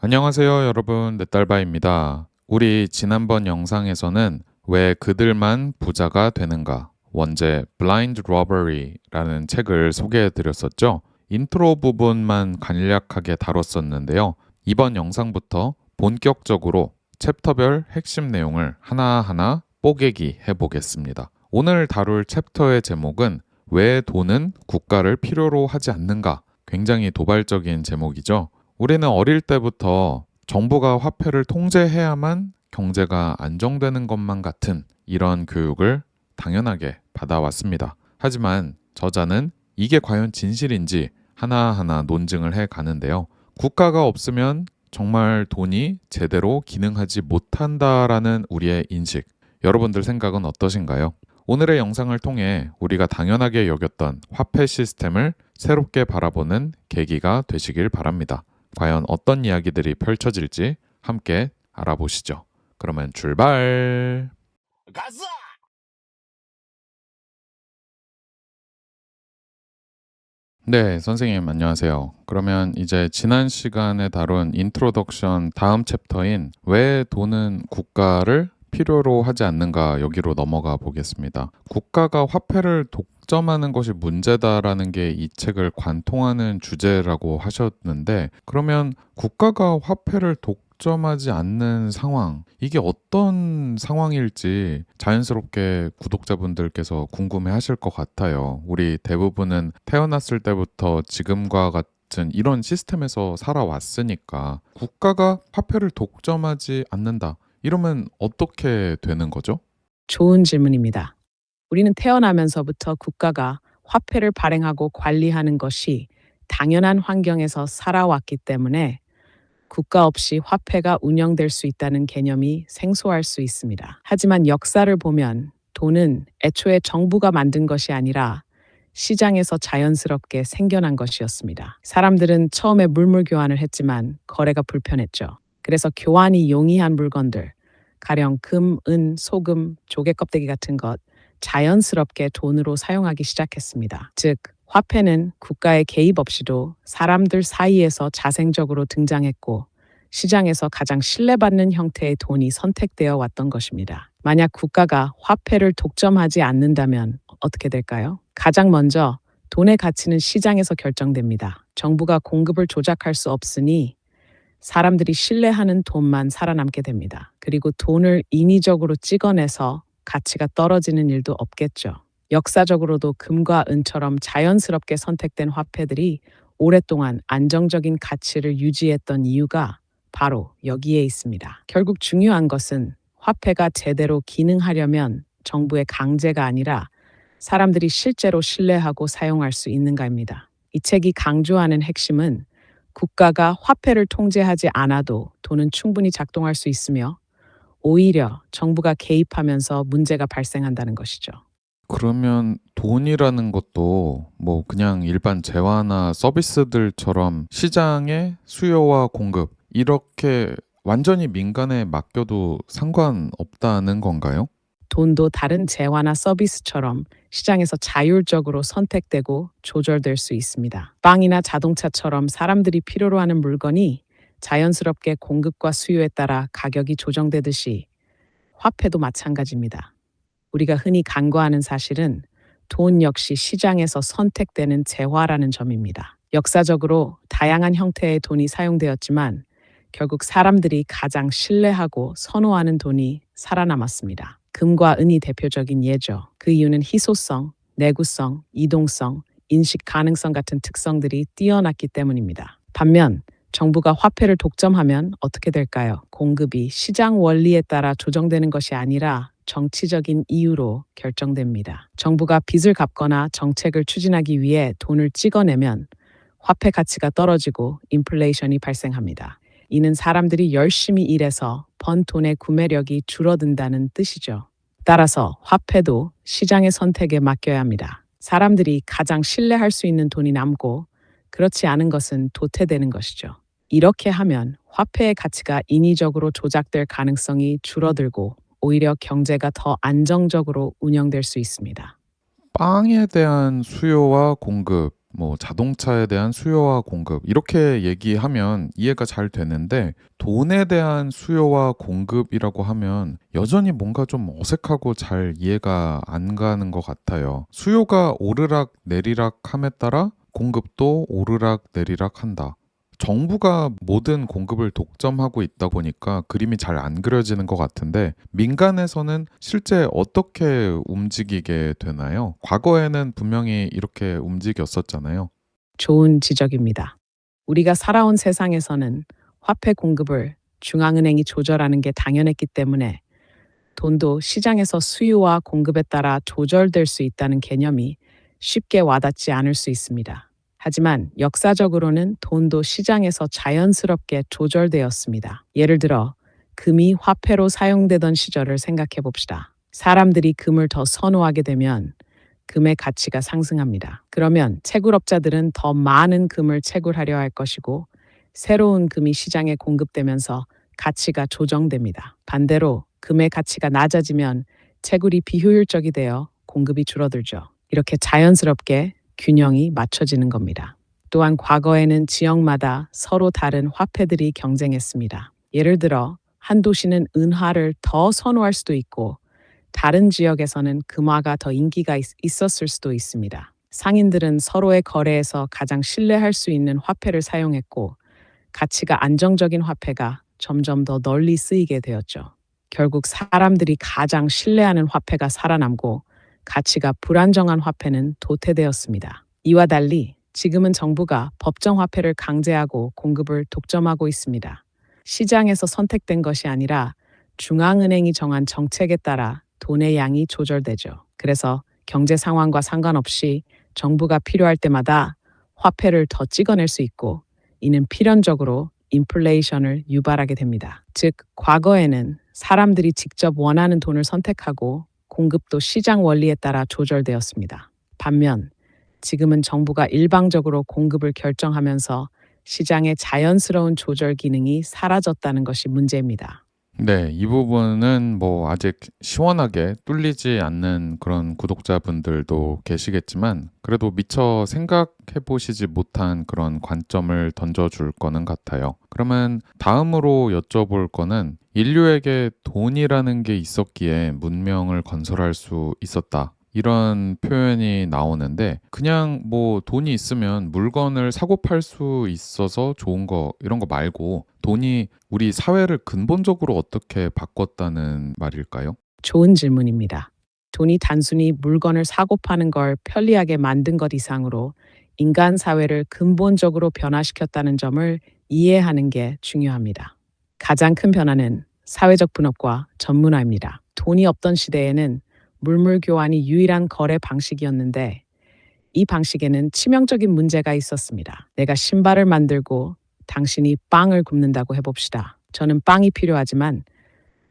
안녕하세요, 여러분. 넷달바입니다. 우리 지난번 영상에서는 왜 그들만 부자가 되는가? 원제 Blind Robbery라는 책을 소개해 드렸었죠. 인트로 부분만 간략하게 다뤘었는데요. 이번 영상부터 본격적으로 챕터별 핵심 내용을 하나하나 뽀개기 해보겠습니다. 오늘 다룰 챕터의 제목은 왜 돈은 국가를 필요로 하지 않는가? 굉장히 도발적인 제목이죠. 우리는 어릴 때부터 정부가 화폐를 통제해야만 경제가 안정되는 것만 같은 이런 교육을 당연하게 받아왔습니다. 하지만 저자는 이게 과연 진실인지 하나하나 논증을 해 가는데요. 국가가 없으면 정말 돈이 제대로 기능하지 못한다라는 우리의 인식. 여러분들 생각은 어떠신가요? 오늘의 영상을 통해 우리가 당연하게 여겼던 화폐 시스템을 새롭게 바라보는 계기가 되시길 바랍니다. 과연 어떤 이야기들이 펼쳐질지 함께 알아보시죠. 그러면 출발! 가자! 네, 선생님 안녕하세요. 그러면 이제 지난 시간에 다룬 인트로덕션 다음 챕터인 왜 돈은 국가를 필요로 하지 않는가 여기로 넘어가 보겠습니다. 국가가 화폐를 독점하는 것이 문제다라는 게 이 책을 관통하는 주제라고 하셨는데 그러면 국가가 화폐를 독점하지 않는 상황 이게 어떤 상황일지 자연스럽게 구독자분들께서 궁금해 하실 것 같아요. 우리 대부분은 태어났을 때부터 지금과 같은 이런 시스템에서 살아왔으니까 국가가 화폐를 독점하지 않는다. 이러면 어떻게 되는 거죠? 좋은 질문입니다. 우리는 태어나면서부터 국가가 화폐를 발행하고 관리하는 것이 당연한 환경에서 살아왔기 때문에 국가 없이 화폐가 운영될 수 있다는 개념이 생소할 수 있습니다. 하지만 역사를 보면 돈은 애초에 정부가 만든 것이 아니라 시장에서 자연스럽게 생겨난 것이었습니다. 사람들은 처음에 물물 교환을 했지만 거래가 불편했죠. 그래서 교환이 용이한 물건들, 가령 금, 은, 소금, 조개 껍데기 같은 것 자연스럽게 돈으로 사용하기 시작했습니다. 즉, 화폐는 국가의 개입 없이도 사람들 사이에서 자생적으로 등장했고 시장에서 가장 신뢰받는 형태의 돈이 선택되어 왔던 것입니다. 만약 국가가 화폐를 독점하지 않는다면 어떻게 될까요? 가장 먼저 돈의 가치는 시장에서 결정됩니다. 정부가 공급을 조작할 수 없으니 사람들이 신뢰하는 돈만 살아남게 됩니다. 그리고 돈을 인위적으로 찍어내서 가치가 떨어지는 일도 없겠죠. 역사적으로도 금과 은처럼 자연스럽게 선택된 화폐들이 오랫동안 안정적인 가치를 유지했던 이유가 바로 여기에 있습니다. 결국 중요한 것은 화폐가 제대로 기능하려면 정부의 강제가 아니라 사람들이 실제로 신뢰하고 사용할 수 있는가입니다. 이 책이 강조하는 핵심은 국가가 화폐를 통제하지 않아도 돈은 충분히 작동할 수 있으며 오히려 정부가 개입하면서 문제가 발생한다는 것이죠. 그러면 돈이라는 것도 뭐 그냥 일반 재화나 서비스들처럼 시장의 수요와 공급 이렇게 완전히 민간에 맡겨도 상관없다는 건가요? 돈도 다른 재화나 서비스처럼 시장에서 자율적으로 선택되고 조절될 수 있습니다. 빵이나 자동차처럼 사람들이 필요로 하는 물건이 자연스럽게 공급과 수요에 따라 가격이 조정되듯이 화폐도 마찬가지입니다. 우리가 흔히 간과하는 사실은 돈 역시 시장에서 선택되는 재화라는 점입니다. 역사적으로 다양한 형태의 돈이 사용되었지만 결국 사람들이 가장 신뢰하고 선호하는 돈이 살아남았습니다. 금과 은이 대표적인 예죠. 그 이유는 희소성, 내구성, 이동성, 인식 가능성 같은 특성들이 뛰어났기 때문입니다. 반면 정부가 화폐를 독점하면 어떻게 될까요? 공급이 시장 원리에 따라 조정되는 것이 아니라 정치적인 이유로 결정됩니다. 정부가 빚을 갚거나 정책을 추진하기 위해 돈을 찍어내면 화폐 가치가 떨어지고 인플레이션이 발생합니다. 이는 사람들이 열심히 일해서 번 돈의 구매력이 줄어든다는 뜻이죠. 따라서 화폐도 시장의 선택에 맡겨야 합니다. 사람들이 가장 신뢰할 수 있는 돈이 남고 그렇지 않은 것은 도태되는 것이죠. 이렇게 하면 화폐의 가치가 인위적으로 조작될 가능성이 줄어들고 오히려 경제가 더 안정적으로 운영될 수 있습니다. 빵에 대한 수요와 공급 뭐 자동차에 대한 수요와 공급 이렇게 얘기하면 이해가 잘 되는데 돈에 대한 수요와 공급이라고 하면 여전히 뭔가 좀 어색하고 잘 이해가 안 가는 것 같아요. 수요가 오르락 내리락 함에 따라 공급도 오르락 내리락 한다. 정부가 모든 공급을 독점하고 있다 보니까 그림이 잘 안 그려지는 것 같은데 민간에서는 실제 어떻게 움직이게 되나요? 과거에는 분명히 이렇게 움직였었잖아요. 좋은 지적입니다. 우리가 살아온 세상에서는 화폐 공급을 중앙은행이 조절하는 게 당연했기 때문에 돈도 시장에서 수요와 공급에 따라 조절될 수 있다는 개념이 쉽게 와닿지 않을 수 있습니다. 하지만 역사적으로는 돈도 시장에서 자연스럽게 조절되었습니다. 예를 들어, 금이 화폐로 사용되던 시절을 생각해 봅시다. 사람들이 금을 더 선호하게 되면 금의 가치가 상승합니다. 그러면 채굴업자들은 더 많은 금을 채굴하려 할 것이고, 새로운 금이 시장에 공급되면서 가치가 조정됩니다. 반대로 금의 가치가 낮아지면 채굴이 비효율적이 되어 공급이 줄어들죠. 이렇게 자연스럽게 균형이 맞춰지는 겁니다. 또한 과거에는 지역마다 서로 다른 화폐들이 경쟁했습니다. 예를 들어 한 도시는 은화를 더 선호할 수도 있고 다른 지역에서는 금화가 더 인기가 있었을 수도 있습니다. 상인들은 서로의 거래에서 가장 신뢰할 수 있는 화폐를 사용했고 가치가 안정적인 화폐가 점점 더 널리 쓰이게 되었죠. 결국 사람들이 가장 신뢰하는 화폐가 살아남고 가치가 불안정한 화폐는 도태되었습니다. 이와 달리 지금은 정부가 법정 화폐를 강제하고 공급을 독점하고 있습니다. 시장에서 선택된 것이 아니라 중앙은행이 정한 정책에 따라 돈의 양이 조절되죠. 그래서 경제 상황과 상관없이 정부가 필요할 때마다 화폐를 더 찍어낼 수 있고 이는 필연적으로 인플레이션을 유발하게 됩니다. 즉, 과거에는 사람들이 직접 원하는 돈을 선택하고 공급도 시장 원리에 따라 조절되었습니다. 반면 지금은 정부가 일방적으로 공급을 결정하면서 시장의 자연스러운 조절 기능이 사라졌다는 것이 문제입니다. 네, 이 부분은 뭐 아직 시원하게 뚫리지 않는 그런 구독자분들도 계시겠지만 그래도 미처 생각해 보시지 못한 그런 관점을 던져줄 거는 같아요. 그러면 다음으로 여쭤볼 거는 인류에게 돈이라는 게 있었기에 문명을 건설할 수 있었다. 이런 표현이 나오는데 그냥 뭐 돈이 있으면 물건을 사고 팔 수 있어서 좋은 거 이런 거 말고 돈이 우리 사회를 근본적으로 어떻게 바꿨다는 말일까요? 좋은 질문입니다. 돈이 단순히 물건을 사고 파는 걸 편리하게 만든 것 이상으로 인간 사회를 근본적으로 변화시켰다는 점을 이해하는 게 중요합니다. 가장 큰 변화는 사회적 분업과 전문화입니다. 돈이 없던 시대에는 물물 교환이 유일한 거래 방식이었는데 이 방식에는 치명적인 문제가 있었습니다. 내가 신발을 만들고 당신이 빵을 굽는다고 해봅시다. 저는 빵이 필요하지만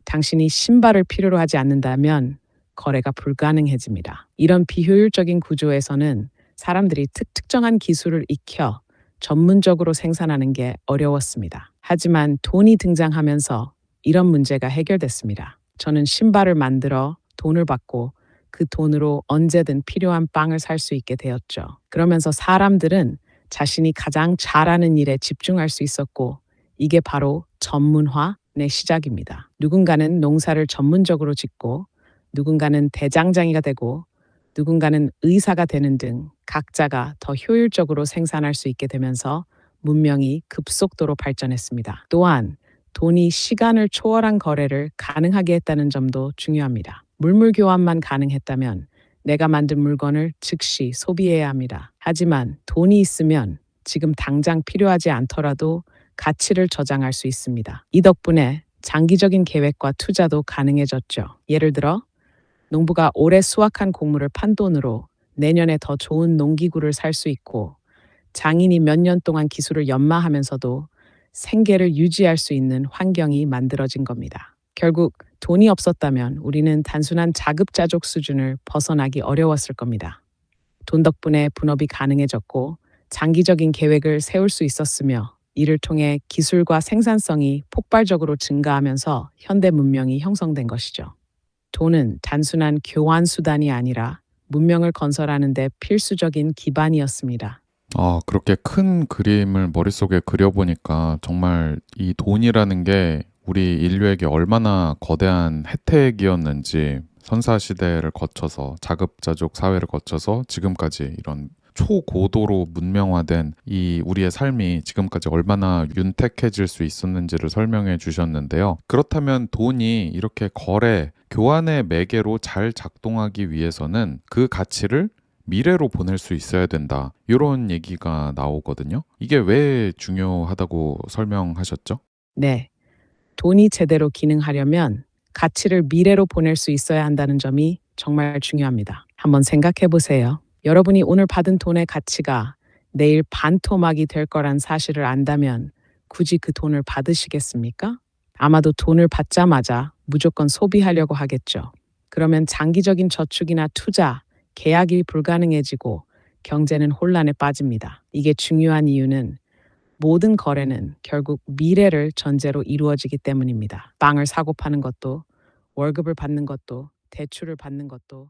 당신이 신발을 필요로 하지 않는다면 거래가 불가능해집니다. 이런 비효율적인 구조에서는 사람들이 특정한 기술을 익혀 전문적으로 생산하는 게 어려웠습니다. 하지만 돈이 등장하면서 이런 문제가 해결됐습니다. 저는 신발을 만들어 돈을 받고 그 돈으로 언제든 필요한 빵을 살 수 있게 되었죠. 그러면서 사람들은 자신이 가장 잘하는 일에 집중할 수 있었고 이게 바로 전문화의 시작입니다. 누군가는 농사를 전문적으로 짓고 누군가는 대장장이가 되고 누군가는 의사가 되는 등 각자가 더 효율적으로 생산할 수 있게 되면서 문명이 급속도로 발전했습니다. 또한 돈이 시간을 초월한 거래를 가능하게 했다는 점도 중요합니다. 물물 교환만 가능했다면 내가 만든 물건을 즉시 소비해야 합니다. 하지만 돈이 있으면 지금 당장 필요하지 않더라도 가치를 저장할 수 있습니다. 이 덕분에 장기적인 계획과 투자도 가능해졌죠. 예를 들어 농부가 올해 수확한 곡물을 판 돈으로 내년에 더 좋은 농기구를 살 수 있고 장인이 몇 년 동안 기술을 연마하면서도 생계를 유지할 수 있는 환경이 만들어진 겁니다. 결국 돈이 없었다면 우리는 단순한 자급자족 수준을 벗어나기 어려웠을 겁니다. 돈 덕분에 분업이 가능해졌고 장기적인 계획을 세울 수 있었으며 이를 통해 기술과 생산성이 폭발적으로 증가하면서 현대 문명이 형성된 것이죠. 돈은 단순한 교환 수단이 아니라 문명을 건설하는 데 필수적인 기반이었습니다. 그렇게 큰 그림을 머릿속에 그려보니까 정말 이 돈이라는 게 우리 인류에게 얼마나 거대한 혜택이었는지 선사시대를 거쳐서 자급자족 사회를 거쳐서 지금까지 이런 초고도로 문명화된 이 우리의 삶이 지금까지 얼마나 윤택해질 수 있었는지를 설명해 주셨는데요. 그렇다면 돈이 이렇게 거래, 교환의 매개로 잘 작동하기 위해서는 그 가치를 미래로 보낼 수 있어야 된다. 이런 얘기가 나오거든요. 이게 왜 중요하다고 설명하셨죠? 네. 돈이 제대로 기능하려면 가치를 미래로 보낼 수 있어야 한다는 점이 정말 중요합니다. 한번 생각해 보세요. 여러분이 오늘 받은 돈의 가치가 내일 반토막이 될 거란 사실을 안다면 굳이 그 돈을 받으시겠습니까? 아마도 돈을 받자마자 무조건 소비하려고 하겠죠. 그러면 장기적인 저축이나 투자, 계약이 불가능해지고 경제는 혼란에 빠집니다. 이게 중요한 이유는 모든 거래는 결국 미래를 전제로 이루어지기 때문입니다. 빵을 사고 파는 것도, 월급을 받는 것도, 대출을 받는 것도